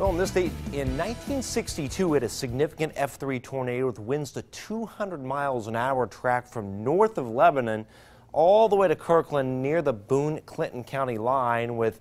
Well, in this state, in 1962, we had a significant F3 tornado with winds to 200 miles an hour tracked from north of Lebanon all the way to Kirkland near the Boone-Clinton County line with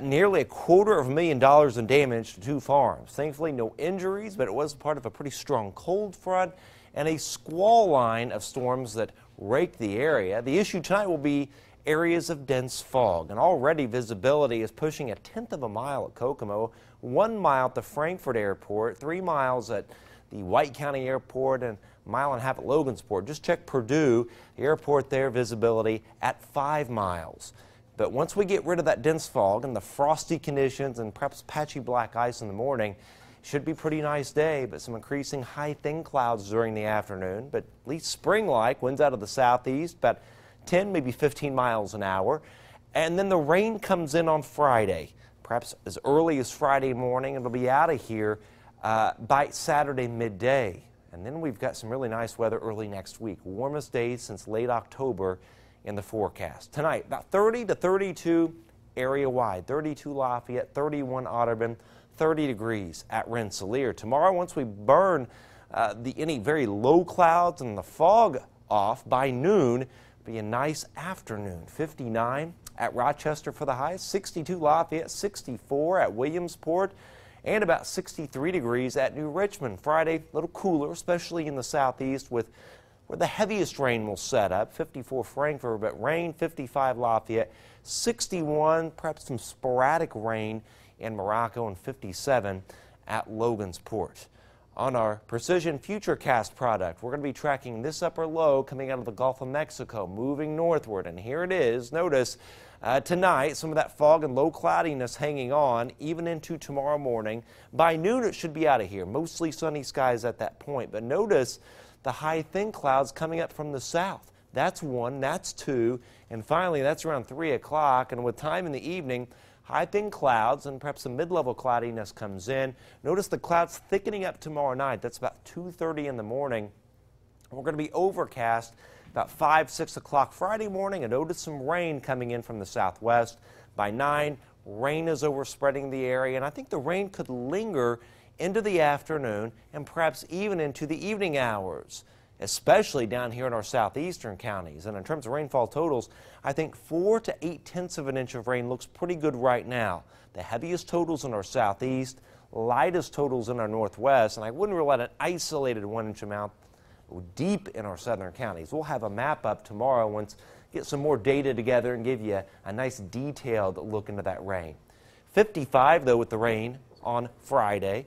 nearly $250,000 in damage to 2 farms. Thankfully, no injuries, but it was part of a pretty strong cold front and a squall line of storms that raked the area. The issue tonight will be areas of dense fog, and already visibility is pushing 1/10 of a mile at Kokomo, 1 mile at the Frankfort Airport, 3 miles at the White County Airport, and a mile and a half at Logansport. Just check Purdue, the airport there, visibility at 5 miles. But once we get rid of that dense fog and the frosty conditions and perhaps patchy black ice in the morning, should be a pretty nice day, but some increasing high thin clouds during the afternoon, but at least spring-like, winds out of the southeast, about 10, maybe 15 miles an hour. And then the rain comes in on Friday, perhaps as early as Friday morning. It'll be out of here by Saturday midday. And then we've got some really nice weather early next week. Warmest days since late October in the forecast. Tonight, about 30 to 32 area-wide. 32 Lafayette, 31 Otterbein, 30 degrees at Rensselaer. Tomorrow, once we burn any very low clouds and the fog off by noon, be a nice afternoon. 59 at Rochester for the highs, 62 Lafayette, 64 at Williamsport, and about 63 degrees at New Richmond. Friday, a little cooler, especially in the southeast with where the heaviest rain will set up. 54 Frankfort, but rain, 55 Lafayette, 61, perhaps some sporadic rain in Morocco, and 57 at Logansport. On our Precision Futurecast product, we're going to be tracking this upper low coming out of the Gulf of Mexico, moving northward. And here it is. Notice tonight some of that fog and low cloudiness hanging on even into tomorrow morning. By noon, it should be out of here. Mostly sunny skies at that point. But notice the high thin clouds coming up from the south. That's 1, that's 2, and finally that's around 3 o'clock. And with time in the evening, high thin clouds and perhaps some mid-level cloudiness comes in. Notice the clouds thickening up tomorrow night. That's about 2:30 in the morning. We're going to be overcast about 5, 6 o'clock Friday morning, and notice some rain coming in from the southwest. By 9, rain is overspreading the area, and I think the rain could linger into the afternoon and perhaps even into the evening hours, especially down here in our southeastern counties. And in terms of rainfall totals, I think 4 to 8/10 of an inch of rain looks pretty good right now. The heaviest totals in our southeast, lightest totals in our northwest, and I wouldn't rule out an isolated 1-inch amount deep in our southern counties. We'll have a map up tomorrow once get some more data together and give you a nice detailed look into that rain. 55 though with the rain on Friday.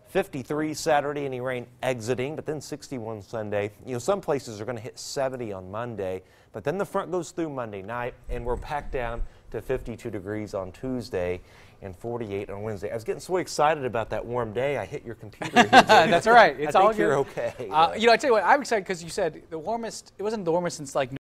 53 Saturday, any rain exiting, but then 61 Sunday. You know, some places are going to hit 70 on Monday, but then the front goes through Monday night, and we're back down to 52 degrees on Tuesday and 48 on Wednesday. I was getting so excited about that warm day, I hit your computer. That's all right. It's I all think good. You're okay. You know, I tell you what, I'm excited because you said the warmest, it wasn't the warmest since like